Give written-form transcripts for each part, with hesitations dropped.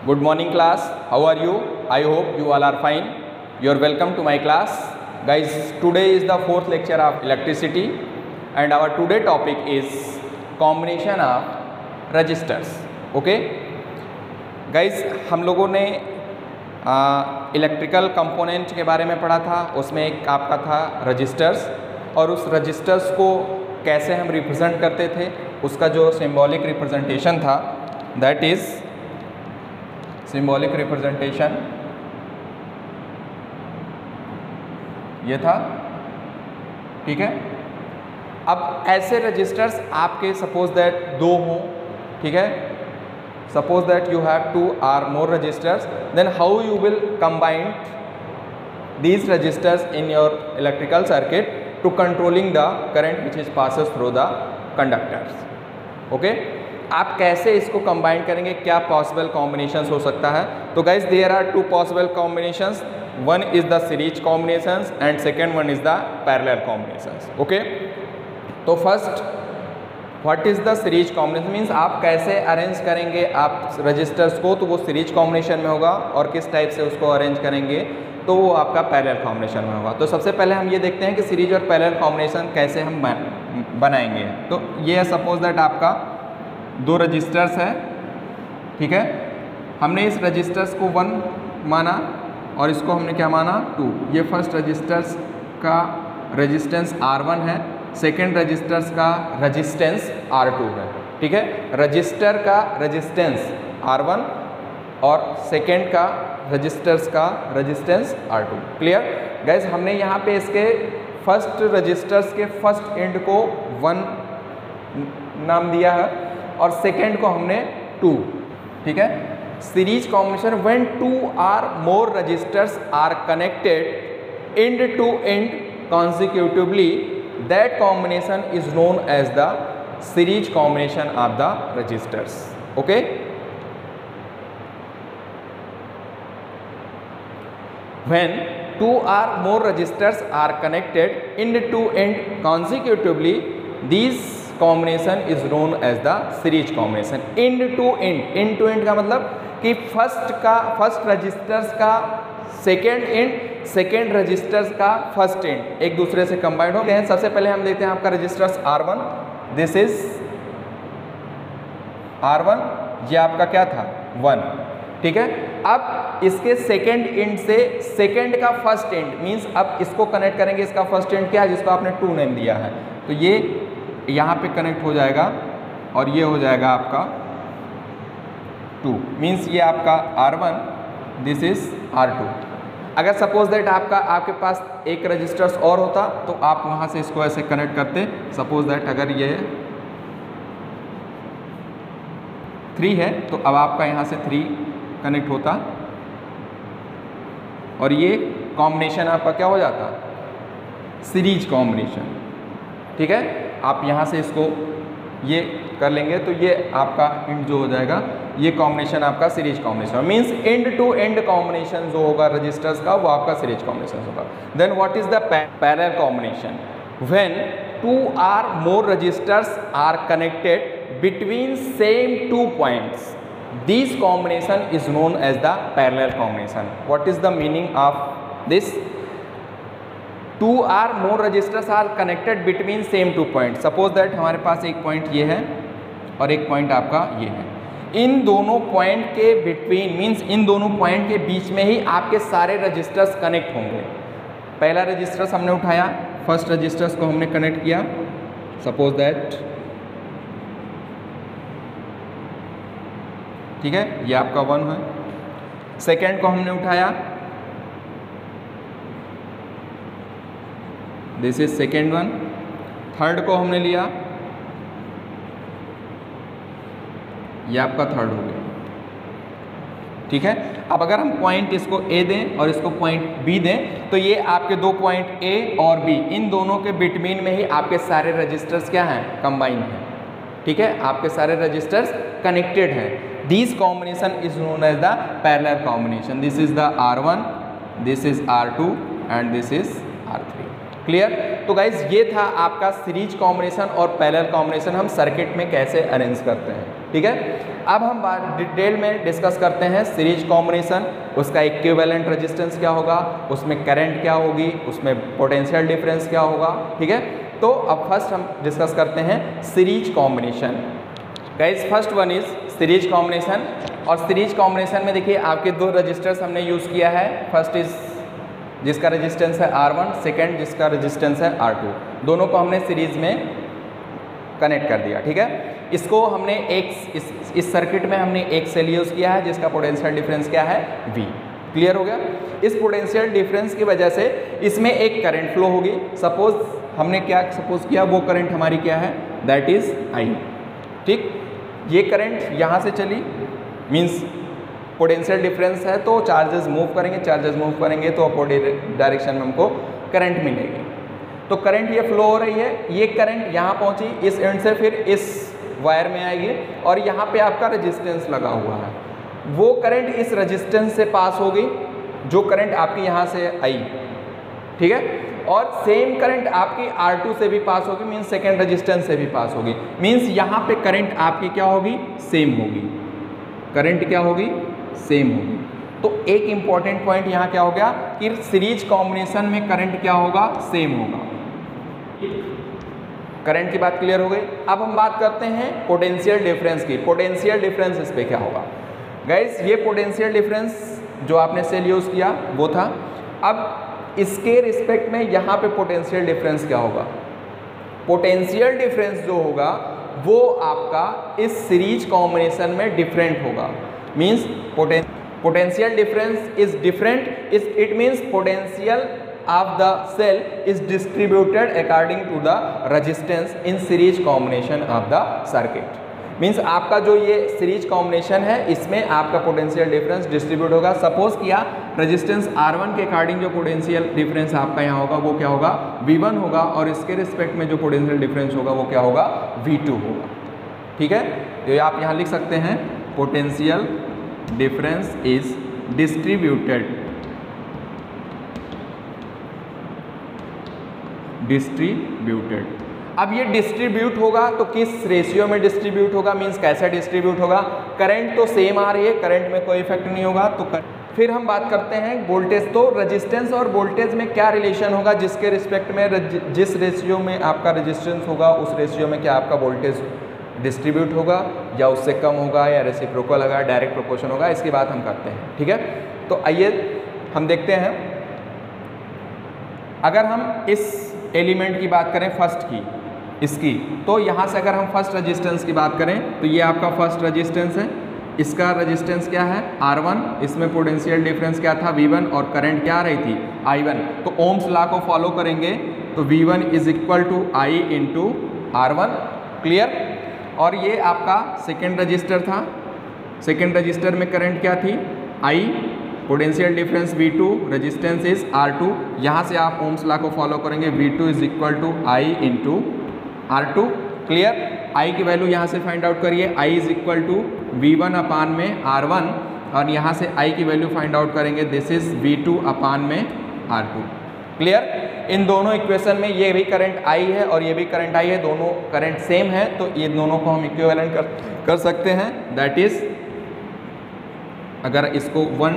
Good morning class, how are you? I hope you all are fine. You are welcome to my class. Guys, today is the fourth lecture of electricity and our today topic is combination of registers. Okay? Guys, हम लोगों ने electrical component के बारे में पढ़ा था, उसमें एक आपका था रजिस्टर्स और उस रजिस्टर्स को कैसे हम रिप्रेजेंट करते थे, उसका जो सिंबॉलिक रिप्रेजेंटेशन था दैट इज़ सिंबॉलिक रिप्रेजेंटेशन ये था। ठीक है, अब ऐसे रजिस्टर्स आपके सपोज दैट दो हों, ठीक है, suppose that you have two or more registers, then how you will combine these registers in your electrical circuit to controlling the current which is passes through the conductors. Okay, आप कैसे इसको combine करेंगे, क्या possible combinations हो सकता है? तो guys there are two possible combinations, one is the series combinations and second one is the parallel combinations. Okay, तो first what is the series combination means आप कैसे अरेंज करेंगे आप रजिस्टर्स को, तो वो सीरीज कॉम्बिनेशन में होगा, और किस टाइप से उसको अरेंज करेंगे तो वो आपका पैरेलल कॉम्बिनेशन में होगा. तो सबसे पहले हम ये देखते हैं कि सीरीज और पैरेलल कॉम्बिनेशन कैसे हम बनाएंगे. तो ये है सपोज दैट आपका दो रजिस्टर्स है, ठीक है, हमने इस रजिस्टर्स को 1 माना और इसको हमने क्या माना 2. ये फर्स्ट रजिस्टर्स का रेजिस्टेंस R1 है, सेकेंड रजिस्टर्स का रेजिस्टेंस R2 है. ठीक है, रजिस्टर का रेजिस्टेंस R1 और सेकेंड का रजिस्टर्स का रेजिस्टेंस R2. क्लियर गाइज, हमने यहाँ पे इसके फर्स्ट रजिस्टर्स के फर्स्ट एंड को 1 नाम दिया है और सेकेंड को हमने 2. ठीक है, series combination when 2 or more registers are connected end to end consecutively, that combination is known as the series combination of the registers. Okay, when 2 or more registers are connected end to end consecutively, this combination is known as the series combination. end to end का मतलब कि first registers का second and, second registers का first and एक दूसरे से combined होते हैं. सबसे पहले हम देखते हैं आपका registers R1, this is R1, ये आपका क्या था 1. ठीक है, अब इसके सेकेंड एंड से सेकेंड का फर्स्ट एंड मींस अब इसको कनेक्ट करेंगे, इसका फर्स्ट एंड क्या है जिसको आपने 2 नेम दिया है, तो ये यहाँ पे कनेक्ट हो जाएगा और ये हो जाएगा आपका 2 मींस ये आपका R1, दिस इज R2. अगर सपोज दैट आपके पास एक रजिस्टर्स और होता तो आप वहाँ से इसको ऐसे कनेक्ट करते. सपोज दैट अगर ये 3 है तो अब आपका यहाँ से 3 कनेक्ट होता और ये कॉम्बिनेशन आपका क्या हो जाता, सीरीज कॉम्बिनेशन. ठीक है, आप यहाँ से इसको ये कर लेंगे तो ये आपका एंड जो हो जाएगा, ये कॉम्बिनेशन आपका series combination means end to end combination जो होगा रजिस्टर्स का वो आपका सीरीज कॉम्बिनेशन होगा. Then what is the parallel combination when 2 or more registers are connected between same 2 points, this combination is known as the parallel combination. What is the meaning of this? 2 or more registers are connected between same 2 point. Suppose that हमारे पास एक point ये है और एक point आपका ये है. इन दोनों पॉइंट के बिटवीन मींस इन दोनों पॉइंट के बीच में ही आपके सारे रजिस्टर्स कनेक्ट होंगे. पहला रजिस्टर्स हमने उठाया, फर्स्ट रजिस्टर्स को हमने कनेक्ट किया, सपोज दैट, ठीक है, ये आपका 1 है. सेकेंड को हमने उठाया, this is second one. Third को हमने लिया, ये आपका थर्ड हो गया. ठीक है, अब अगर हम पॉइंट इसको A दें और इसको पॉइंट B दें तो ये आपके 2 पॉइंट A और B इन दोनों के बिटवीन में ही आपके सारे रजिस्टर्स क्या हैं, कंबाइंड हैं. ठीक है, आपके सारे रजिस्टर्स कनेक्टेड हैं. This combination is known as the parallel combination. This is the R1, this is R2 and this is R3. Clear? तो गाइज ये था आपका सीरीज कॉम्बिनेशन और पैरेलल कॉम्बिनेशन हम सर्किट में कैसे अरेंज करते हैं. ठीक है, अब हम डिटेल में डिस्कस करते हैं सीरीज कॉम्बिनेशन, उसका इक्विवेलेंट रेजिस्टेंस क्या होगा, उसमें करंट क्या होगी, उसमें पोटेंशियल डिफरेंस क्या होगा, ठीक है। तो अब फर्स्ट हम डिस्कस करते हैं series combination. Guys first one is series combination, और सीरीज कॉम्बिनेशन में देखिए आपके दो रजिस्टर्स हमने यूज़ किया है। फर्स्ट इज जिसका रेजिस्टेंस है R1, सेकेंड जिसका रेजिस्टेंस है R2, दोनों को हमने सीरीज में कनेक्ट कर दिया, ठीक है। इसको हमने इस सर्किट में हमने एक सेल यूज़ किया है जिसका पोटेंशियल डिफरेंस क्या है V। क्लियर हो गया। इस पोटेंशियल डिफरेंस की वजह से इसमें एक करंट फ्लो होगी। सपोज हमने क्या सपोज किया, वो करंट हमारी क्या है, दैट इज I, ठीक। ये करंट यहाँ से चली, मीन्स पोटेंशियल डिफरेंस है तो चार्जेस मूव करेंगे तो अपोजिट डायरेक्शन में हमको करंट मिलेगी। तो करंट ये फ्लो हो रही है, ये करंट यहाँ पहुँची, इस एंड से फिर इस वायर में आएगी, और यहाँ पे आपका रेजिस्टेंस लगा हुआ है। वो करंट इस रेजिस्टेंस से पास होगी जो करंट आपकी यहाँ से आई, ठीक है। और सेम करंट आपकी R2 से भी पास होगी, मीन्स सेकेंड रेजिस्टेंस से भी पास होगी। मीन्स यहाँ पे करंट आपकी क्या होगी, सेम होगी। करंट क्या होगी, सेम होगी। तो एक इंपॉर्टेंट पॉइंट यहाँ क्या हो गया कि सीरीज कॉम्बिनेशन में करंट क्या होगा, सेम होगा। करंट की बात क्लियर हो गई। अब हम बात करते हैं पोटेंशियल डिफरेंस की। पोटेंशियल डिफरेंस इस पे क्या होगा गाइस, ये पोटेंशियल डिफरेंस जो आपने सेल यूज़ किया वो था। अब इसके रिस्पेक्ट में यहाँ पे पोटेंशियल डिफरेंस क्या होगा, पोटेंशियल डिफरेंस जो होगा वो आपका इस सीरीज कॉम्बिनेशन में डिफरेंट होगा। Means potential difference is different, it means potential of the cell is distributed according to the resistance in series combination of the circuit। Means आपका जो ये सीरीज कॉम्बिनेशन है इसमें आपका पोटेंशियल डिफरेंस डिस्ट्रीब्यूट होगा। Suppose किया resistance R1 के according जो पोटेंशियल डिफरेंस आपका यहाँ होगा वो क्या होगा, V1 होगा, और इसके रिस्पेक्ट में जो पोटेंशियल डिफरेंस होगा वो क्या होगा, V2 होगा, ठीक है। तो आप यहाँ लिख सकते हैं पोटेंशियल डिफरेंस इज डिस्ट्रीब्यूटेड अब ये डिस्ट्रीब्यूट होगा तो किस रेशियो में डिस्ट्रीब्यूट होगा, मींस कैसे डिस्ट्रीब्यूट होगा। करंट तो सेम आ रही है, करंट में कोई इफेक्ट नहीं होगा। तो फिर हम बात करते हैं वोल्टेज। तो रेजिस्टेंस और वोल्टेज में क्या रिलेशन होगा, जिसके रिस्पेक्ट में जिस रेशियो में आपका रेजिस्टेंस होगा उस रेशियो में क्या आपका वोल्टेज डिस्ट्रीब्यूट होगा, या उससे कम होगा, या रेसिप्रोकल होगा, डायरेक्ट प्रोपोर्शन होगा। इसकी बात हम करते हैं, ठीक है। तो आइए हम देखते हैं, अगर हम इस एलिमेंट की बात करें फर्स्ट की, इसकी, तो यहाँ से अगर हम फर्स्ट रेजिस्टेंस की बात करें तो ये आपका फर्स्ट रेजिस्टेंस है। इसका रेजिस्टेंस क्या है, R1, इसमें पोटेंशियल डिफरेंस क्या था, V1, और करंट क्या आ रही थी, I1। तो ओम्स लॉ को फॉलो करेंगे तो V1 is equal to I into R1। Clear. और ये आपका सेकेंड रजिस्टर था, सेकेंड रजिस्टर में करंट क्या थी, I, potential difference V2, resistance is R2। यहाँ से आप ओम्स लॉ को फॉलो करेंगे, V2 is equal to I into R2। Clear. I की वैल्यू यहाँ से फाइंड आउट करिए, I is equal to V1 upon में R1, और यहाँ से I की वैल्यू फाइंड आउट करेंगे, दिस इज V2 अपान में R2। क्लियर। इन दोनों इक्वेशन में ये भी करंट I है और ये भी करंट I है, दोनों करंट सेम है, तो ये दोनों को हम इक्विवेलेंट कर सकते हैं। दैट इज, अगर इसको 1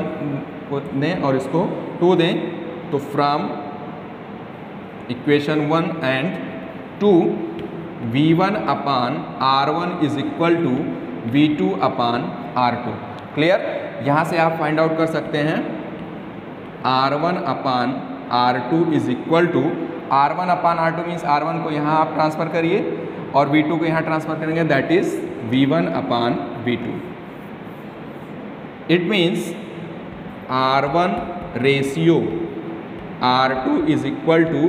दें और इसको 2 दें तो from equation 1 and 2 V1 upon R1 is equal to V2 upon R2। Clear. यहाँ से आप फाइंड आउट कर सकते हैं R1 upon R2 is equal to, R1 upon R2 means R1 को यहाँ आप ट्रांसफर करिए और V2 को यहाँ ट्रांसफर करेंगे, that is V1 upon V2। It means R1 ratio R2 is equal to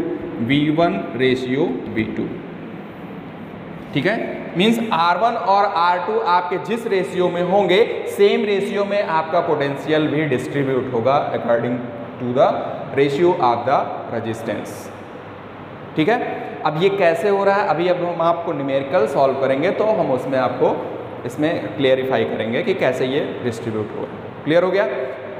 V1 ratio V2। ठीक है। मीन्स R1 और R2 आपके जिस रेशियो में होंगे सेम रेशियो में आपका पोटेंशियल भी डिस्ट्रीब्यूट होगा according to the ratio of the resistance. ठीक है। अब ये कैसे हो रहा है, अभी अब हम आपको न्यूमेरिकल सॉल्व करेंगे तो हम उसमें आपको इसमें क्लियरिफाई करेंगे कि कैसे ये डिस्ट्रीब्यूट हो रहा है। क्लियर हो गया।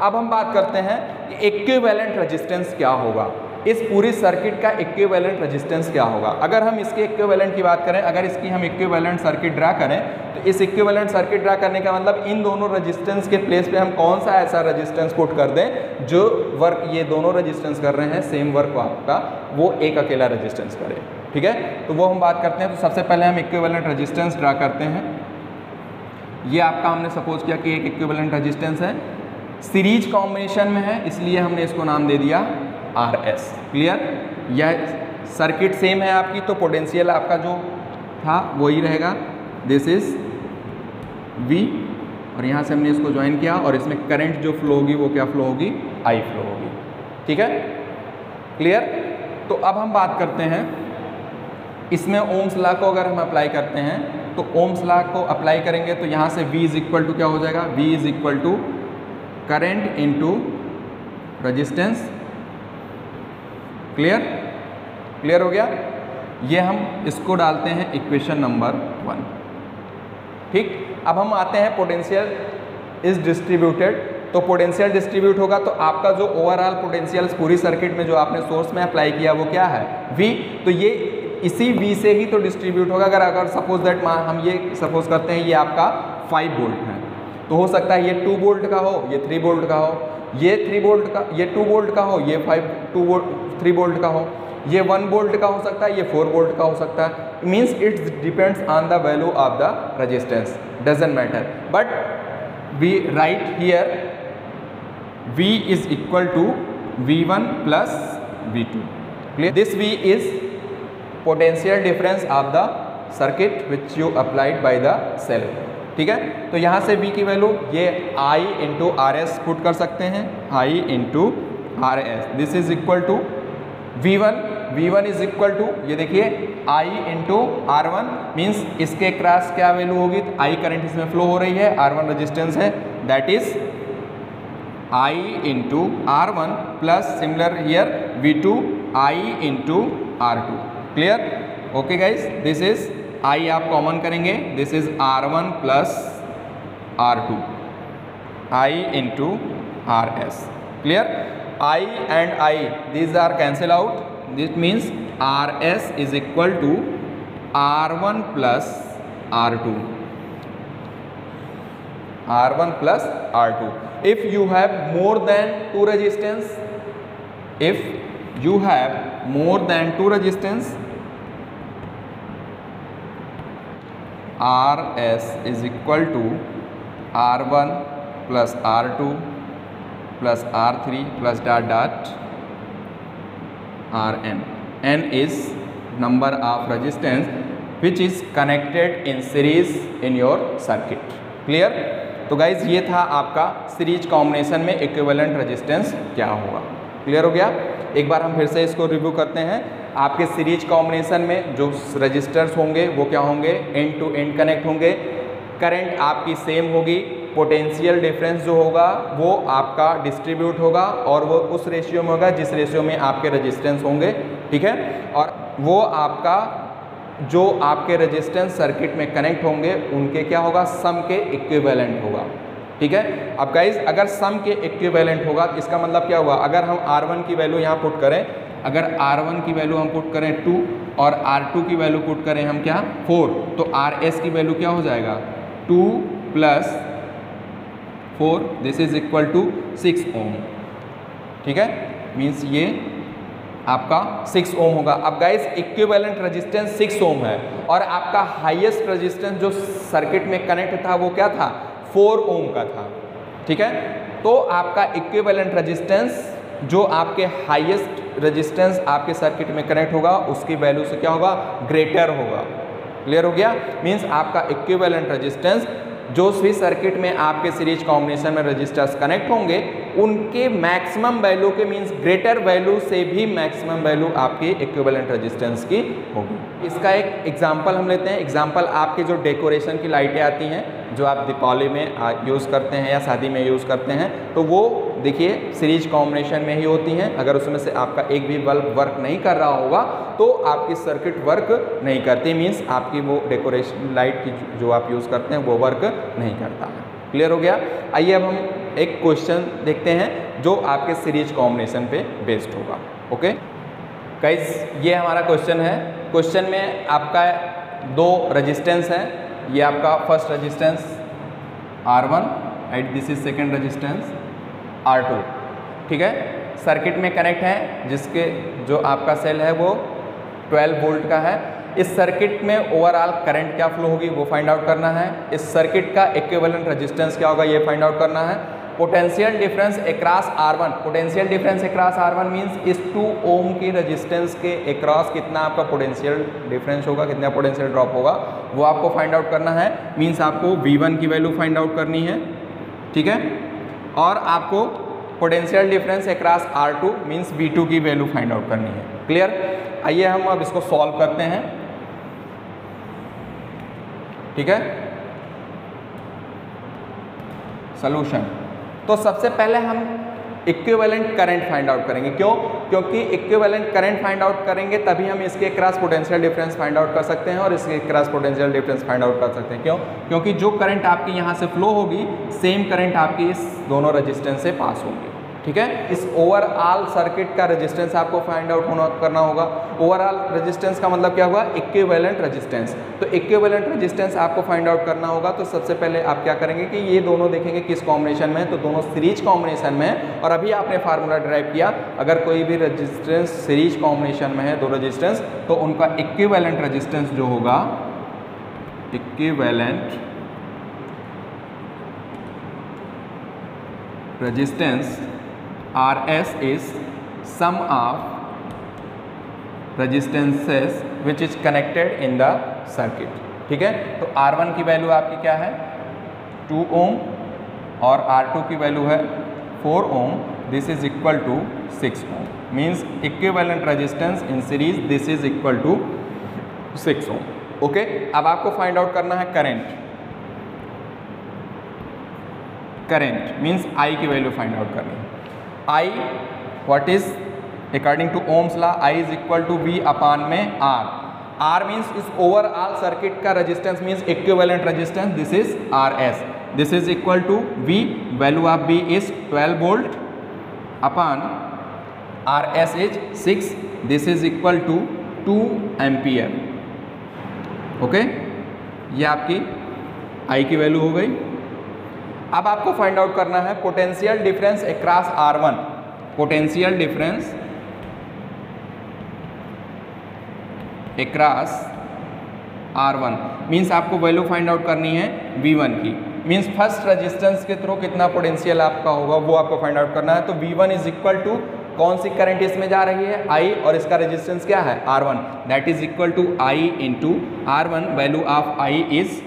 अब हम बात करते हैं कि इक्विवेलेंट रेजिस्टेंस क्या होगा। इस पूरी सर्किट का इक्विवेलेंट रेजिस्टेंस क्या होगा। अगर हम इसके इक्विवेलेंट की बात करें, अगर इसकी हम इक्विवेलेंट सर्किट ड्रा करें, तो इस इक्विवेलेंट सर्किट ड्रा करने का मतलब इन दोनों रेजिस्टेंस के प्लेस पे हम कौन सा ऐसा रेजिस्टेंस पुट कर दें जो वर्क ये दोनों रेजिस्टेंस कर रहे हैं, सेम वर्क आपका वो एक अकेला रेजिस्टेंस करे। ठीक है, तो वो हम बात करते हैं। तो सबसे पहले हम इक्विवेलेंट रेजिस्टेंस ड्रा करते हैं। ये आपका हमने सपोज किया कि एक इक्विवेलेंट रेजिस्टेंस है, सीरीज कॉम्बिनेशन में है, इसलिए हमने इसको नाम दे दिया RS। क्लियर, यह सर्किट सेम है आपकी, तो पोटेंशियल आपका जो था वही रहेगा, दिस इज V, और यहाँ से हमने इसको ज्वाइन किया और इसमें करंट जो फ्लो होगी वो क्या फ्लो होगी, I फ्लो होगी। ठीक है, क्लियर। तो अब हम बात करते हैं इसमें ओम्स लॉ को अगर हम अप्लाई करते हैं, तो ओम्स लॉ को अप्लाई करेंगे तो यहाँ से V इज इक्वल टू क्या हो जाएगा, V is equal to current into resistance. Clear, clear हो गया। ये हम इसको डालते हैं इक्वेशन नंबर 1। ठीक, अब हम आते हैं पोटेंशियल इज डिस्ट्रीब्यूटेड। तो पोटेंशियल डिस्ट्रीब्यूट होगा तो आपका जो ओवरऑल पोटेंशियल पूरी सर्किट में जो आपने सोर्स में अप्लाई किया वो क्या है, V। तो ये इसी V से ही तो डिस्ट्रीब्यूट होगा। अगर सपोज दैट हम ये सपोज करते हैं ये आपका 5 वोल्ट है, तो हो सकता है ये 2 वोल्ट का हो, ये 3 वोल्ट का हो, ये 3 वोल्ट का, ये 2 वोल्ट का हो, ये 3 वोल्ट का हो, ये 1 वोल्ट का हो सकता है, ये 4 वोल्ट का हो सकता है। Means it's depends on the value of the resistance, doesn't matter. But we write here V is equal to V1 plus V2. Clear? This V is potential difference of the circuit which you applied by the cell. ठीक है, तो यहाँ से V की value ये I into RS put कर सकते हैं, I into RS। This is equal to V1, V1 is equal to ये देखिए I इंटू R1, मीन्स इसके क्रॉस क्या वैल्यू होगी, तो I करंट इसमें फ्लो हो रही है, R1 रेजिस्टेंस है, that is I into R1 plus similar here V2 I into R2। Clear, okay guys, this is I आप कॉमन करेंगे, this is R1 plus R2, I into RS। Clear, I and I these are cancel out, this means RS is equal to R1 plus R2, R1 plus R2। If you have more than 2 resistance, if you have more than 2 resistance, RS is equal to R1 plus R2 plus R3 plus dot dot Rn. N is number of resistance which is connected in series in your circuit. Clear? तो guys ये था आपका series combination में equivalent resistance क्या होगा। Clear हो गया। एक बार हम फिर से इसको रिव्यू करते हैं। आपके सीरीज कॉम्बिनेशन में जो रजिस्टर्स होंगे वो क्या होंगे, एंड टू एंड कनेक्ट होंगे, करंट आपकी सेम होगी, पोटेंशियल डिफरेंस जो होगा वो आपका डिस्ट्रीब्यूट होगा और वो उस रेशियो में होगा जिस रेशियो में आपके रेजिस्टेंस होंगे। ठीक है, और वो आपका जो आपके रेजिस्टेंस सर्किट में कनेक्ट होंगे उनके क्या होगा, सम के इक्विवेलेंट होगा। ठीक है, अब गाइज अगर सम के इक्विवेलेंट होगा तो इसका मतलब क्या होगा, अगर हम R1 की वैल्यू यहाँ पुट करें, अगर R1 की वैल्यू हम पुट करें 2 और R2 की वैल्यू पुट करें हम क्या 4, तो RS की वैल्यू क्या हो जाएगा 2 plus 4, this is equal to 6 ohm. ठीक है, मीन्स ये आपका 6 ओम होगा। अब गाइस इक्विवेलेंट रेजिस्टेंस 6 ओम है और आपका हाईएस्ट रेजिस्टेंस जो सर्किट में कनेक्ट था वो क्या था 4 ओम का था। ठीक है, तो आपका इक्विवेलेंट रेजिस्टेंस जो आपके हाईएस्ट रेजिस्टेंस आपके सर्किट में कनेक्ट होगा उसकी वैल्यू से क्या होगा, ग्रेटर होगा। क्लियर हो गया, मीन्स आपका इक्विवेलेंट रेजिस्टेंस जो भी सर्किट में आपके सीरीज कॉम्बिनेशन में रजिस्टर्स कनेक्ट होंगे उनके मैक्सिमम वैल्यू के मींस ग्रेटर वैल्यू से भी मैक्सिमम वैल्यू आपकी इक्विवेलेंट रेजिस्टेंस की होगी। इसका एक एग्जांपल हम लेते हैं। एग्जांपल आपके जो डेकोरेशन की लाइटें आती हैं जो आप दीपावली में यूज़ करते हैं या शादी में यूज़ करते हैं, तो वो देखिए सीरीज कॉम्बिनेशन में ही होती हैं। अगर उसमें से आपका एक भी बल्ब वर्क नहीं कर रहा होगा तो आपकी सर्किट वर्क नहीं करती, मीन्स आपकी वो डेकोरेशन लाइट की जो आप यूज़ करते हैं वो वर्क नहीं करता है। क्लियर हो गया। आइए अब हम एक क्वेश्चन देखते हैं जो आपके सीरीज कॉम्बिनेशन पे बेस्ड होगा। ओके गाइस, ये हमारा क्वेश्चन है। क्वेश्चन में आपका 2 रेजिस्टेंस है। ये आपका first resistance R1 and this is second resistance R2, ठीक है। सर्किट में कनेक्ट है जिसके जो आपका सेल है वो 12 वोल्ट का है। इस सर्किट में ओवरऑल करंट क्या फ्लो होगी वो फाइंड आउट करना है। इस सर्किट का इक्विवेलेंट रेजिस्टेंस क्या होगा ये फाइंड आउट करना है। Potential difference across R1, potential difference across R1 means इस 2 ओम की रेजिस्टेंस के अक्रॉस कितना आपका पोटेंशियल डिफरेंस होगा, कितना पोटेंशियल ड्रॉप होगा वो आपको फाइंड आउट करना है। मींस आपको V1 की वैल्यू फाइंड आउट करनी है, ठीक है, और आपको potential difference across R2 means V2 की वैल्यू फाइंड आउट करनी है। क्लियर? आइए हम अब इसको सॉल्व करते हैं, ठीक है। सॉल्यूशन, तो सबसे पहले हम इक्विवेलेंट करंट फाइंड आउट करेंगे। क्यों? क्योंकि इक्विवेलेंट करंट फाइंड आउट करेंगे तभी हम इसके cross potential difference find out कर सकते हैं और इसके cross potential difference find out कर सकते हैं। क्यों? क्योंकि जो करंट आपकी यहाँ से फ्लो होगी सेम करंट आपकी इस दोनों रेजिस्टेंस से पास होगी, ठीक है। इस ओवरऑल सर्किट का रेजिस्टेंस आपको फाइंड आउट करना होगा। ओवरऑल रेजिस्टेंस का मतलब क्या होगा? Equivalent resistance. तो इक्विवेलेंट रेजिस्टेंस आपको फाइंड आउट करना होगा। तो सबसे पहले आप क्या करेंगे कि ये दोनों देखेंगे किस कॉम्बिनेशन में है, तो दोनों सीरीज कॉम्बिनेशन में है। और अभी आपने फार्मूला ड्राइव किया, अगर कोई भी रेजिस्टेंस सीरीज कॉम्बिनेशन में है, 2 रेजिस्टेंस, तो उनका इक्विवेलेंट रेजिस्टेंस जो होगा, equivalent resistance RS is sum of resistances which is connected in the circuit, ठीक है। तो R1 की वैल्यू आपकी क्या है 2 ओम और R2 की वैल्यू है 4 ohm. This is equal to 6 ohm, means equivalent resistance in series this is equal to 6 ohm. Okay, अब आपको फाइंड आउट करना है करंट। करंट मीन्स I की वैल्यू फाइंड आउट करनी है। I what is according to Ohm's law, I is equal to V upon में R। R means इस overall circuit का resistance means equivalent resistance, this is RS। this is equal to V, value of V is 12 volt upon RS is 6, this is equal to 2 ampere। Okay, ये आपकी I की value हो गई। अब आपको find out करना है potential difference across R1। Potential difference across R1 means आपको वैल्यू फाइंड आउट करनी है V1 की। मीन्स फर्स्ट रेजिस्टेंस के थ्रू कितना पोटेंशियल आपका होगा वो आपको फाइंड आउट करना है। तो V1 इज इक्वल टू कौन सी करंट इसमें जा रही है I, और इसका रेजिस्टेंस क्या है R1, that is equal to I into R1। Value of I is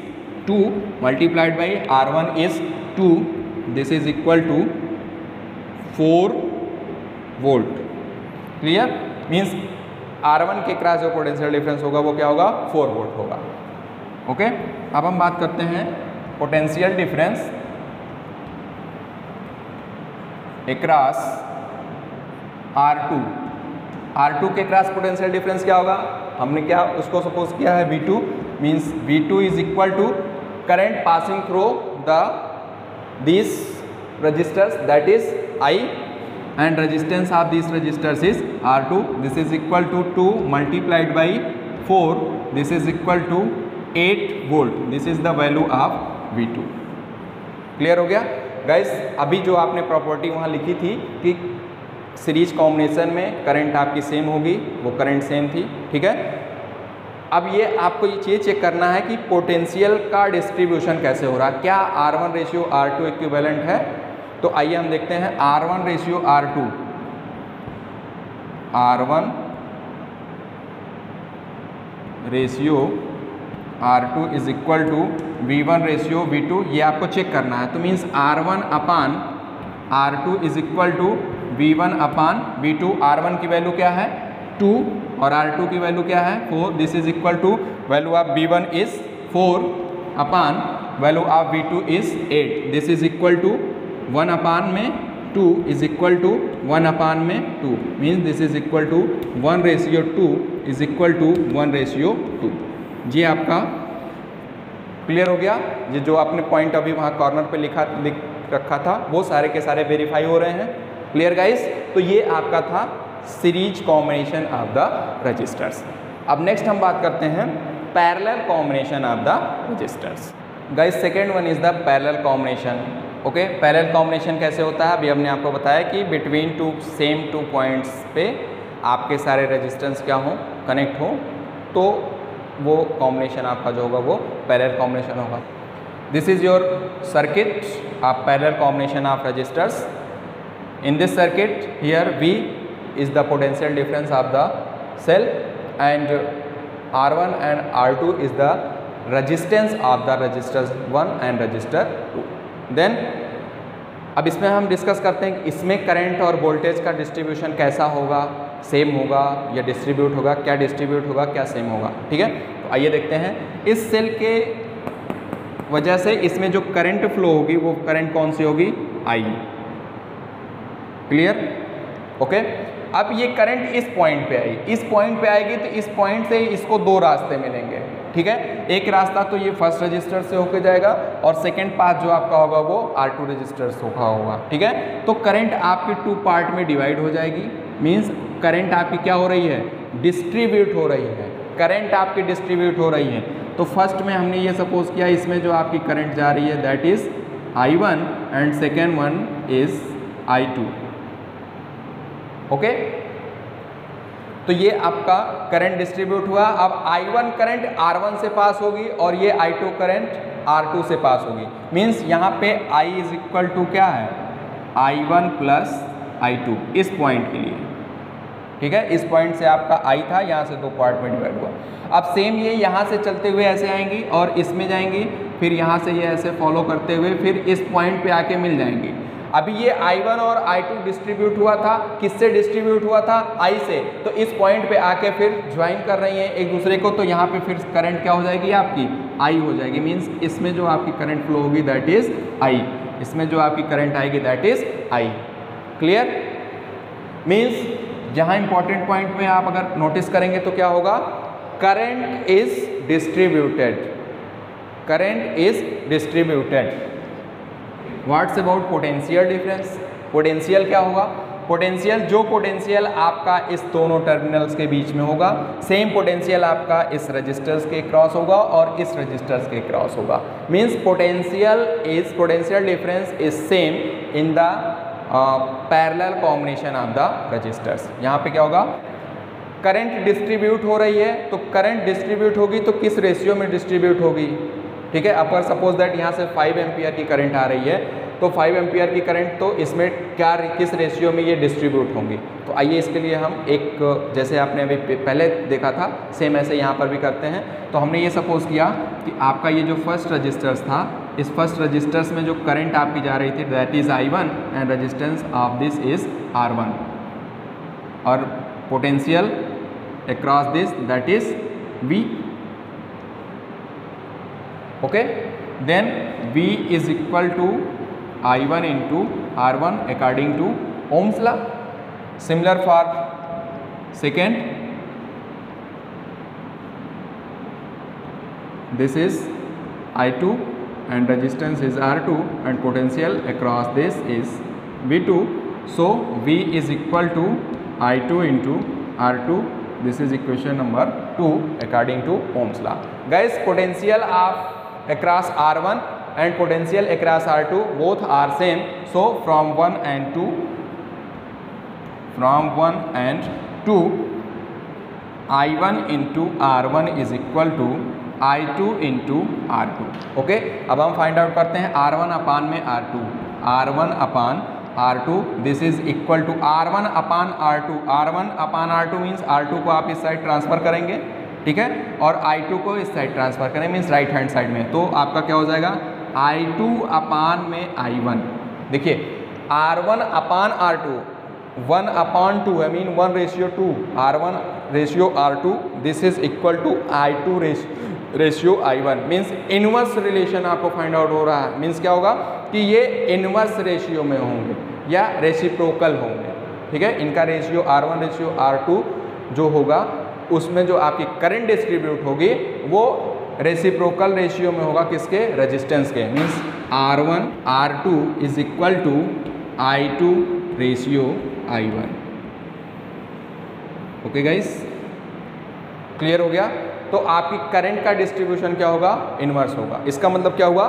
2 multiplied by R1 is 2, this is equal to 4 volt. Clear? Means R1 के क्रॉस जो पोटेंशियल डिफरेंस होगा वो क्या होगा 4 वोल्ट होगा। ओके, अब हम बात करते हैं potential difference across R2। R2 के क्रॉस पोटेंशियल डिफरेंस क्या होगा? हमने क्या उसको सपोज किया है V2, means V2 is equal to current passing through the these resistors, that is I, and resistance of these resistors is R2। this is equal to 2 multiplied by 4, this is equal to 8 volt। this is the value of V2। Clear हो गया guys? अभी जो आपने property वहाँ लिखी थी कि series combination में करंट आपकी सेम होगी, वो करंट सेम थी, ठीक है। अब ये आपको ये चीज़ चेक करना है कि पोटेंशियल का डिस्ट्रीब्यूशन कैसे हो रहा है, क्या R1 रेशियो R2 इक्विवेलेंट है। तो आइए हम देखते हैं R1 ratio R2, R1 ratio R2 is equal to V1 ratio V2, ये आपको चेक करना है। तो means R1 upon R2 is equal to V1 upon V2। R1 की वैल्यू क्या है 2 और R2 की वैल्यू क्या है 4, this is equal to value of V1 is 4 upon value of V2 is 8, this is equal to 1 upon में 2 is equal to 1 upon में 2, means this is equal to 1 ratio 2 is equal to 1 ratio 2। ये आपका clear हो गया? ये जो आपने point अभी वहाँ कॉर्नर पे लिख रखा था वो सारे के सारे वेरीफाई हो रहे हैं। Clear guys? तो ये आपका था series combination of the registers. अब नेक्स्ट हम बात करते हैं parallel combination of the registers. Guys second one is the parallel combination. Okay, parallel combination कैसे होता है? अभी हमने आपको बताया कि बिटवीन सेम टू पॉइंट्स पे आपके सारे रेजिस्टेंस क्या हो, कनेक्ट हो, तो वो कॉम्बिनेशन आपका जो होगा वो पैरेलल कॉम्बिनेशन होगा। This is your circuit of parallel combination of registers. In this circuit here V is the potential difference of the cell and R1 and R2 is the resistance of the resistors 1 and resistor 2. Then अब इसमें हम discuss करते हैं कि इसमें current और voltage का distribution कैसा होगा, सेम होगा या डिस्ट्रीब्यूट होगा, क्या डिस्ट्रीब्यूट होगा, क्या सेम होगा। ठीक है, तो आइए देखते हैं। इस सेल के वजह से इसमें जो करंट फ्लो होगी वो करंट कौन सी होगी? I। क्लियर? ओके, अब ये करंट इस पॉइंट पे आई, इस पॉइंट पे आएगी तो इस पॉइंट से इसको दो रास्ते मिलेंगे। ठीक है, एक रास्ता तो ये फर्स्ट रजिस्टर से होकर जाएगा और सेकंड पार्ट जो आपका होगा वो R2 रजिस्टर से होगा। ठीक है, तो करंट आपके टू पार्ट में डिवाइड हो जाएगी। मींस करंट आपकी क्या हो रही है? डिस्ट्रीब्यूट हो रही है। करंट आपकी डिस्ट्रीब्यूट हो रही है। तो फर्स्ट में हमने ये सपोज किया इसमें जो आपकी करंट जा रही है that is I1 and second one is I2। Okay, तो ये आपका करंट डिस्ट्रीब्यूट हुआ। अब I1 करंट R1 से पास होगी और ये I2 करंट R2 से पास होगी। मींस यहाँ पे I इज इक्वल टू क्या है? I1 प्लस I2 इस पॉइंट के लिए। ठीक है, इस पॉइंट से आपका I था, यहाँ से दो पार्ट में डिवाइड हुआ। अब सेम ये यहाँ से चलते हुए ऐसे आएंगी और इसमें जाएंगी, फिर यहाँ से ये ऐसे फॉलो करते हुए फिर इस पॉइंट पे आके मिल जाएंगी। अभी ये I1 और I2 डिस्ट्रीब्यूट हुआ था, किससे डिस्ट्रीब्यूट हुआ था? I से। तो इस पॉइंट पे आके फिर ज्वाइन कर रही हैं एक दूसरे को, तो यहाँ पे फिर करंट क्या हो जाएगी आपकी? I हो जाएगी। मींस इसमें जो आपकी करंट फ्लो होगी दैट इज I, इसमें जो आपकी करंट आएगी that is I। Clear? Means जहाँ इंपॉर्टेंट पॉइंट में आप अगर नोटिस करेंगे तो क्या होगा? Current is distributed, current is distributed. What's about potential difference? Potential क्या होगा? पोटेंशियल, जो पोटेंशियल आपका इस दोनों टर्मिनल्स के बीच में होगा, सेम पोटेंशियल आपका इस रजिस्टर्स के क्रॉस होगा और इस रजिस्टर्स के क्रॉस होगा। Means potential difference is same in the parallel combination of the registers. यहाँ पे क्या होगा? करंट डिस्ट्रीब्यूट हो रही है, तो करंट डिस्ट्रीब्यूट होगी तो किस रेशियो में डिस्ट्रीब्यूट होगी? ठीक है, अगर सपोज दैट यहाँ से 5 एम्पियर की करंट आ रही है तो 5 एम्पियर की करंट तो इसमें क्या किस रेशियो में ये डिस्ट्रीब्यूट होंगी? तो आइए इसके लिए हम एक, जैसे आपने अभी पहले देखा था सेम ऐसे यहाँ पर भी करते हैं। तो हमने ये सपोज किया कि आपका ये जो फर्स्ट रजिस्टर्स था, इस फर्स्ट रजिस्टर्स में जो करंट आपकी जा रही थी that is I1 and resistance of this is R1 और potential across this that is V। Okay, then V is equal to I1 into R1 according to Ohm's law. Similar for second, this is I2 and resistance is R2 and potential across this is V2. So V is equal to I2 into R2. This is equation number 2 according to Ohm's law. Guys, potential of across R1 and potential across R2 both are same. So from 1 and 2 I1 into R1 is equal to I2 into R2. Okay, अब हम find out करते हैं R1 अपान में R2, R1 upon R2 this is equal to R1 upon R2। R1 upon R2 means R2 को आप इस side transfer करेंगे, ठीक है, और I2 को इस साइड ट्रांसफर करें मीन्स राइट हैंड साइड में। तो आपका क्या हो जाएगा? I2 अपान में I1। देखिए R1 अपान R2 1 अपान 2 है, mean 1:2, R1 ratio R2 this is equal to I2 ratio I1 means inverse relation आपको फाइंड आउट हो रहा है। मीन्स क्या होगा कि ये इनवर्स रेशियो में होंगे या रेसिप्रोकल होंगे, ठीक है। इनका रेशियो R1 रेशियो R2 जो होगा उसमें जो आपकी करंट डिस्ट्रीब्यूट होगी वो रेसिप्रोकल रेशियो में होगा किसके? रेजिस्टेंस के। Means R1 R2 is equal to I2 ratio I1। Okay guys, clear हो गया। तो आपकी करंट का डिस्ट्रीब्यूशन क्या होगा, इनवर्स होगा। इसका मतलब क्या हुआ,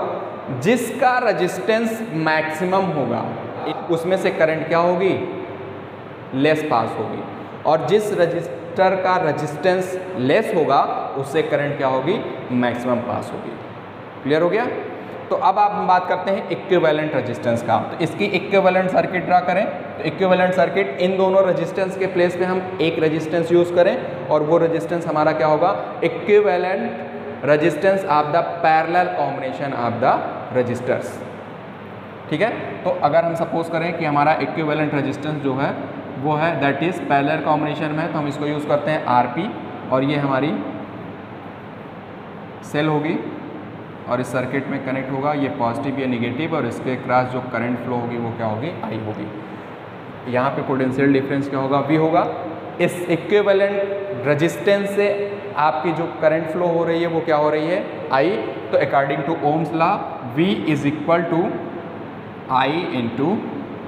जिसका रेजिस्टेंस मैक्सिमम होगा उसमें से करंट क्या होगी, लेस पास होगी, और जिस रजिस्टर का रेजिस्टेंस लेस होगा उससे करंट क्या होगी, मैक्सिमम पास होगी। क्लियर हो गया। तो अब आप हम बात करते हैं इक्विवेलेंट रेजिस्टेंस का। तो इसकी इक्विवेलेंट सर्किट ड्रा करें। तो इक्विवेलेंट सर्किट, इन दोनों रेजिस्टेंस के प्लेस पे हम एक रेजिस्टेंस यूज करें और वो रेजिस्टेंस हमारा क्या होगा, equivalent resistance of the parallel combination of the resistors. ठीक है। तो अगर हम सपोज करें कि हमारा इक्विवेलेंट रेजिस्टेंस जो है वो है दैट इज पैरेलल कॉम्बिनेशन में, तो हम इसको यूज करते हैं आरपी, और ये हमारी सेल होगी और इस सर्किट में कनेक्ट होगा, ये पॉजिटिव या निगेटिव, और इसके क्रॉस जो करंट फ्लो होगी वो क्या होगी, आई होगी। यहाँ पे पोटेंशियल डिफरेंस क्या होगा, वी होगा। इस इक्विवेलेंट रेजिस्टेंस से आपकी जो करंट फ्लो हो रही है वो क्या हो रही है, आई। तो according to Ohm's law V is equal to I into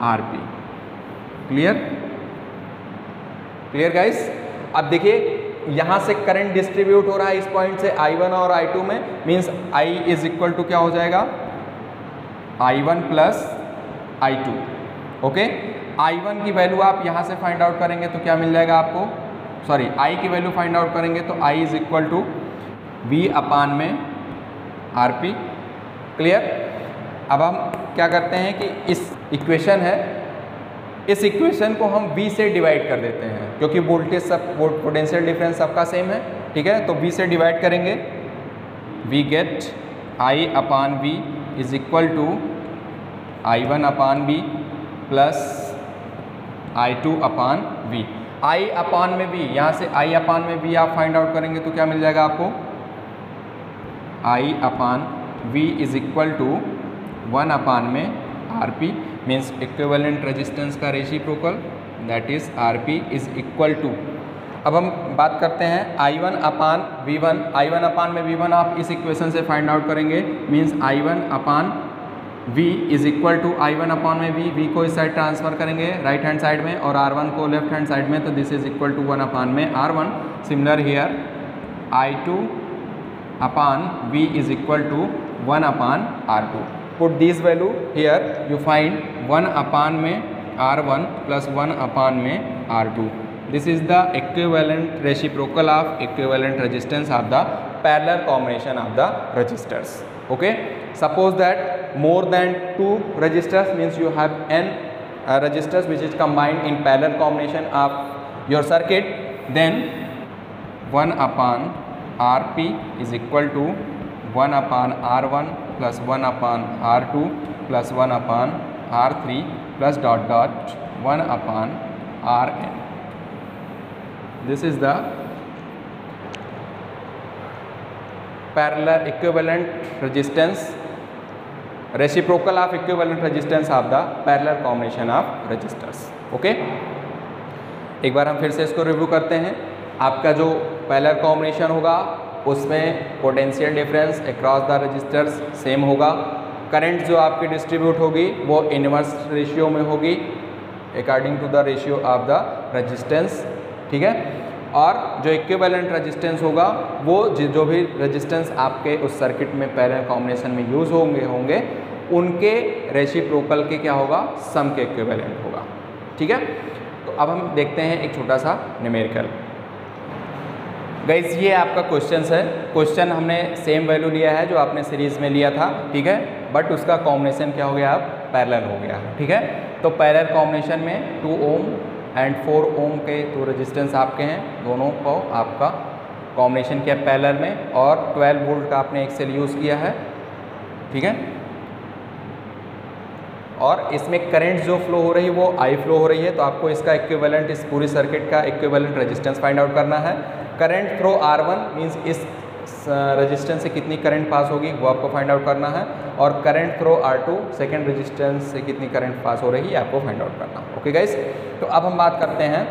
R P. Clear, clear guys. अब देखिए यहाँ से करंट डिस्ट्रीब्यूट हो रहा है इस पॉइंट से I1 और I2 में, means I is equal to क्या हो जाएगा, I1 plus I2। Okay, I1 की वैल्यू आप यहाँ से फाइंड आउट करेंगे तो क्या मिल जाएगा आपको, सॉरी I की वैल्यू फाइंड आउट करेंगे तो I is equal to V upon में RP। क्लियर। अब हम क्या करते हैं कि इस इक्वेशन है, इस इक्वेशन को हम V से डिवाइड कर देते हैं क्योंकि वोल्टेज सब पोटेंशियल डिफरेंस सबका सेम है। ठीक है, तो V से डिवाइड करेंगे, we get I upon V is equal to I1 upon V plus I2 upon V। I upon में V, यहाँ से I अपान में V आप फाइंड आउट करेंगे तो क्या मिल जाएगा आपको, I upon V is equal to 1 upon में RP, मीन्स इक्विवेलेंट रेजिस्टेंस का reciprocal that is RP is equal to. अब हम बात करते हैं I1 अपान V1। I1 अपान में V1 आप इस इक्वेशन से फाइंड आउट करेंगे, means I1 upon V is equal to I1 upon में V को इस साइड ट्रांसफर करेंगे राइट हैंड साइड में और R1 को लेफ्ट हैंड साइड में, तो this is equal to 1 upon में R1। Similar here I2 upon V is equal to 1 upon R2। Put this value here, you find 1 upon में R1 plus 1 upon में R2। This is the equivalent reciprocal of equivalent resistance of the parallel combination of the resistors. Okay, suppose that more than 2 resistors means you have n resistors which is combined in parallel combination of your circuit, then 1 upon Rp is equal to 1 upon R1 plus 1 upon R2 plus 1 upon R3 plus dot dot 1 upon Rn. This is the parallel equivalent resistance, reciprocal of equivalent resistance of the parallel combination of resistors. Okay, एक बार हम फिर से इसको review करते हैं। आपका जो पैरेलल कॉम्बिनेशन होगा उसमें potential difference across the resistors same होगा। करंट जो आपकी डिस्ट्रीब्यूट होगी वो इनवर्स रेशियो में होगी according to the ratio of the resistance. ठीक है, और जो इक्विवेलेंट रेजिस्टेंस होगा वो जो भी रेजिस्टेंस आपके उस सर्किट में पैरेलल कॉम्बिनेशन में यूज़ होंगे उनके रेसिप्रोकल के क्या होगा, सम के इक्विवेलेंट होगा। ठीक है, तो अब हम देखते हैं एक छोटा सा न्यूमेरिकल। गाइस ये आपका क्वेश्चन है, क्वेश्चन हमने सेम वैल्यू लिया है जो आपने सीरीज़ में लिया था। ठीक है, बट उसका कॉम्बिनेशन क्या हो गया, अब पैरेलल हो गया। ठीक है, तो पैरेलल कॉम्बिनेशन में 2 ओम एंड 4 ओम के 2 रेजिस्टेंस आपके हैं, दोनों को आपका कॉम्बिनेशन किया पैरेलल में, और 12 वोल्ट का आपने एक सेल यूज़ किया है। ठीक है, और इसमें करंट जो फ्लो हो रही है वो आई फ्लो हो रही है, तो आपको इसका इक्विवेलेंट, इस पूरी सर्किट का इक्विवेलेंट रेजिस्टेंस फाइंड आउट करना है। करंट थ्रो R1 मींस इस रेजिस्टेंस से कितनी करंट पास होगी वो आपको फाइंड आउट करना है, और current throw R2 second resistance से कितनी करंट पास हो रही है आपको फाइंड आउट करना है। ओके गाइस, तो अब हम बात करते हैं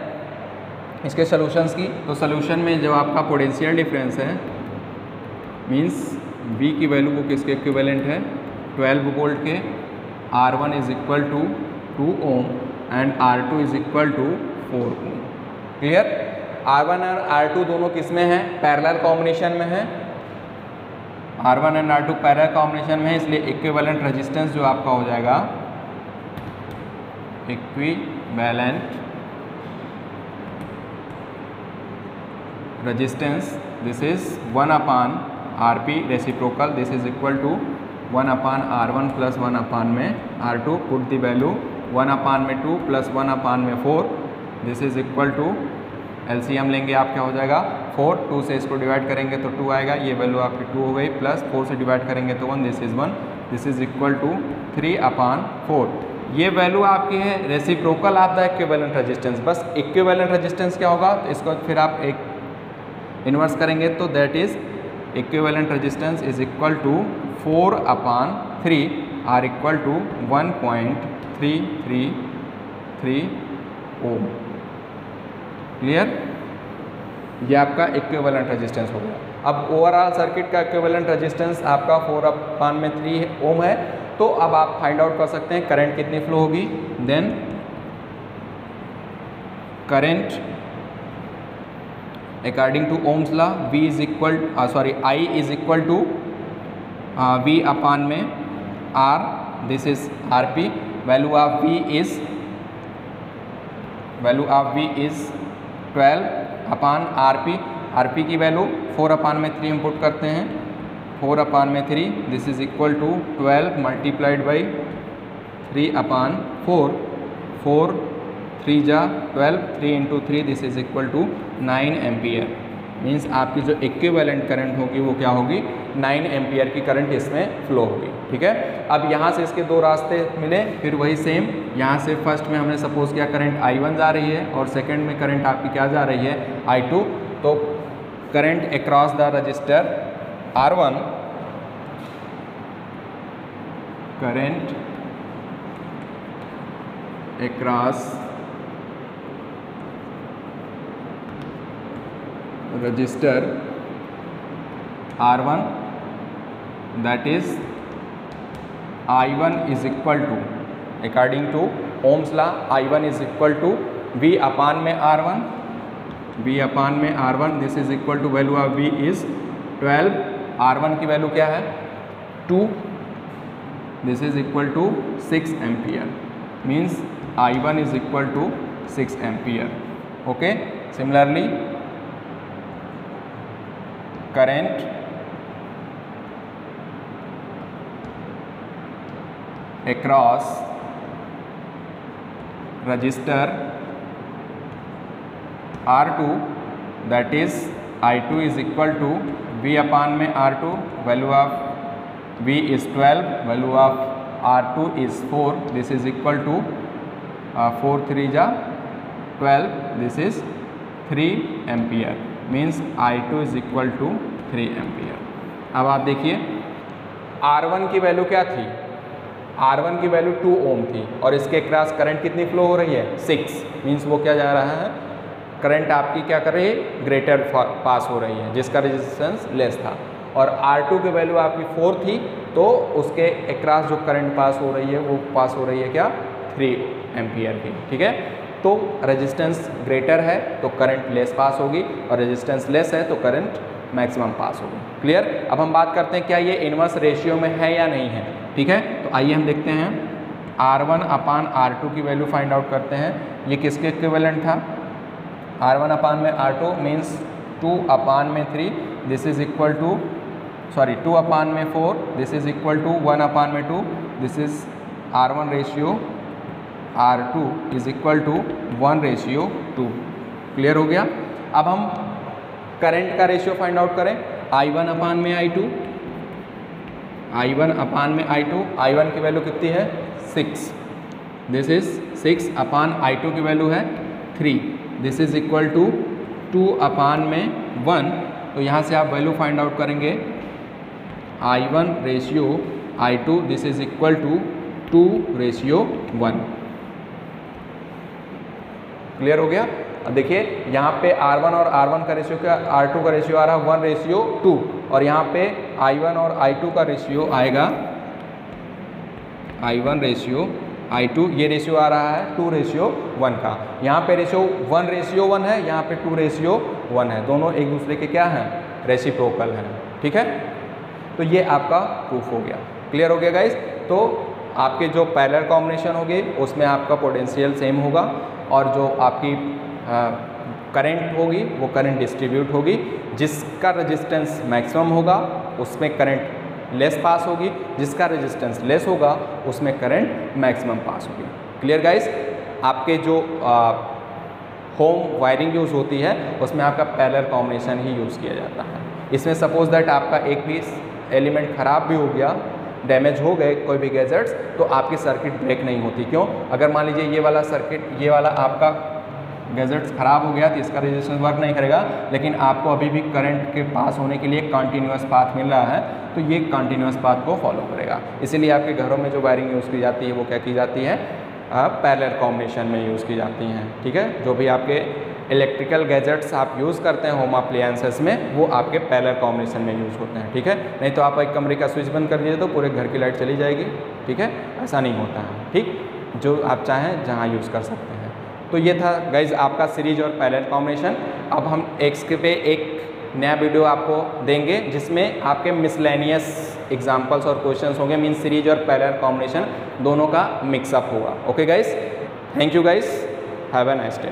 इसके सोल्यूशंस की। तो सोल्यूशन में जो आपका पोटेंशियल डिफरेंस है मींस V की वैल्यू वो किसके इक्विवेलेंट है, 12 वोल्ट के, R1 is equal to 2 ohm and R2 is equal to 4 ohm. Clear? R1 और R2 दोनों किस में हैं? पैरेलल कॉम्बिनेशन में है। R1 and R2 parallel combination में है, इसलिए इक्विवेलेंट रेजिस्टेंस जो आपका हो जाएगा equivalent resistance, this is 1 upon RP reciprocal, this is equal to 1 upon R1 plus 1 upon में R2, put the value 1 upon में 2 प्लस 1 अपान में 4, this is equal to LCM लेंगे आप क्या हो जाएगा 4, 2 से इसको डिवाइड करेंगे तो 2 आएगा, ये वैल्यू आपकी 2 हो गई, प्लस 4 से डिवाइड करेंगे तो 1, this is 1, this is equal to 3 upon 4। ये वैल्यू आपकी है reciprocal of the equivalent resistance. बस इक्विवेलेंट रेजिस्टेंस क्या होगा तो इसको फिर आप एक इन्वर्स करेंगे तो that is equivalent resistance is equal to 4 upon 3 are equal to 1.333 ohm. Clear? ये आपका इक्विवेलेंट रेजिस्टेंस हो गया। अब ओवरऑल सर्किट का इक्विवेलेंट रेजिस्टेंस आपका 4 अपान में 3 ओम है, तो अब आप फाइंड आउट कर सकते हैं करंट कितनी फ्लो होगी। Then current according to Ohm's law V is equal I is equal to V upon में R, this is RP, value of V is 12 upon RP की वैल्यू 4 अपान में 3 input करते हैं, 4 अपान में 3, this is equal to 12 multiplied by 3 upon 4, 4 3 जा 12, 3 into 3, this is equal to 9 ampere. Means आपकी जो equivalent current होगी वो क्या होगी 9 एम्पियर की करंट इसमें फ्लो होगी। ठीक है? अब यहाँ से इसके दो रास्ते मिले, फिर वही सेम यहाँ से फर्स्ट में हमने सपोज किया करंट I1 जा रही है और सेकंड में करंट आपकी क्या जा रही है I2, तो current across the register R1, current across register R1, that is I1 is equal to, according to Ohm's law, I1 is equal to V upon में R1, V अपान में R1, this is equal to value of V is 12, R1 की value क्या है 2, this is equal to 6 ampere, means I1 is equal to 6 ampere. Okay, similarly current across register R2, that is I2 is equal to V upon में R2, value of V is 12, value of R2 is 4, this is equal to 4 3 जा 12, this is 3 ampere, means I2 is equal to 3 ampere. अब आप देखिए R1 की value क्या थी, R1 की value 2 ओम थी और इसके क्रॉस करंट कितनी फ्लो हो रही है 6, मीन्स वो क्या जा रहा है करंट आपकी क्या कर रही है ग्रेटर पास हो रही है जिसका रेजिस्टेंस लेस था, और R2 की वैल्यू आपकी 4 थी तो उसके अक्रॉस जो करंट पास हो रही है वो पास हो रही है क्या 3 एम्पियर की। ठीक है, तो रेजिस्टेंस ग्रेटर है तो करंट लेस पास होगी और रेजिस्टेंस लेस है तो करंट मैक्सिमम पास होगी। क्लियर? अब हम बात करते हैं क्या ये इनवर्स रेशियो में है या नहीं है। ठीक है, तो आइए हम देखते हैं R1 अपान R2 की वैल्यू फाइंड आउट करते हैं। ये किसके इक्विवेलेंट था, R1 अपान में R2 मीन्स 2 अपान में 3, this is equal to 2 upon में 4, this is equal to 1 upon में 2, this is R1 ratio R2 is equal to 1:2। Clear हो गया? अब हम करंट का रेशियो फाइंड आउट करें, I1 अपान में I2, I1 अपान में I2, I1 की वैल्यू कितनी है 6, दिस इज 6 अपान I2 की वैल्यू है 3, this is equal to 2 upon में 1, तो यहाँ से आप वैल्यू फाइंड आउट करेंगे I1 ratio I2, this is equal to 2:1। Clear हो गया? अब देखिए यहाँ पे R1 और R1 का रेशियो क्या, R2 का रेशियो आ रहा है 1:2 और यहाँ पे I1 और I2 का रेशियो आएगा I1:I2, ये रेशियो आ रहा है 2:1 का। यहाँ पे रेशियो 1:1 है, यहाँ पे 2:1 है, दोनों एक दूसरे के क्या हैं, रेसिप्रोकल हैं। ठीक है, तो ये आपका प्रूफ हो गया। क्लियर हो गया गाइस। तो आपके जो पैरेलल कॉम्बिनेशन होगी उसमें आपका पोटेंशियल सेम होगा, और जो आपकी करंट होगी वो करंट डिस्ट्रीब्यूट होगी। जिसका रेजिस्टेंस मैक्सिमम होगा उसमें करंट लेस पास होगी, जिसका रेजिस्टेंस लेस होगा उसमें करंट मैक्सिमम पास होगी। Clear guys. आपके जो होम वायरिंग यूज़ होती है उसमें आपका पैरेलल कॉम्बिनेशन ही यूज़ किया जाता है। इसमें सपोज दैट आपका एक भी एलिमेंट ख़राब भी हो गया, डैमेज हो गए कोई भी गैजेट्स, तो आपकी सर्किट ब्रेक नहीं होती। क्यों? अगर मान लीजिए ये वाला सर्किट, ये वाला आपका गैजेट्स ख़राब हो गया तो इसका रेजिस्टेंस वर्क नहीं करेगा, लेकिन आपको अभी भी करंट के पास होने के लिए कंटिन्यूअस पाथ मिल रहा है, तो ये कंटिन्यूअस पाथ को फॉलो करेगा। इसीलिए आपके घरों में जो वायरिंग यूज़ की जाती है वो क्या की जाती है, पैरेलल कॉम्बिनेशन में यूज़ की जाती हैं। ठीक है, जो भी आपके इलेक्ट्रिकल गैजेट्स आप यूज़ करते हैं होम अप्लायंसेस में, वो आपके पैरेलल कॉम्बिनेशन में यूज़ होते हैं। ठीक है, नहीं तो आप एक कमरे का स्विच बंद कर दीजिए तो पूरे घर की लाइट चली जाएगी। ठीक है, ऐसा नहीं होता है। ठीक, जो आप चाहें जहाँ यूज़ कर सकते हैं। तो ये था गाइज आपका सीरीज और पैरेलल कॉम्बिनेशन। अब हम एक नया वीडियो आपको देंगे जिसमें आपके मिसलेनियस एग्जाम्पल्स और क्वेश्चंस होंगे, मीन सीरीज और पैरेलल कॉम्बिनेशन दोनों का मिक्सअप होगा। Okay guys, thank you guys, have a nice day.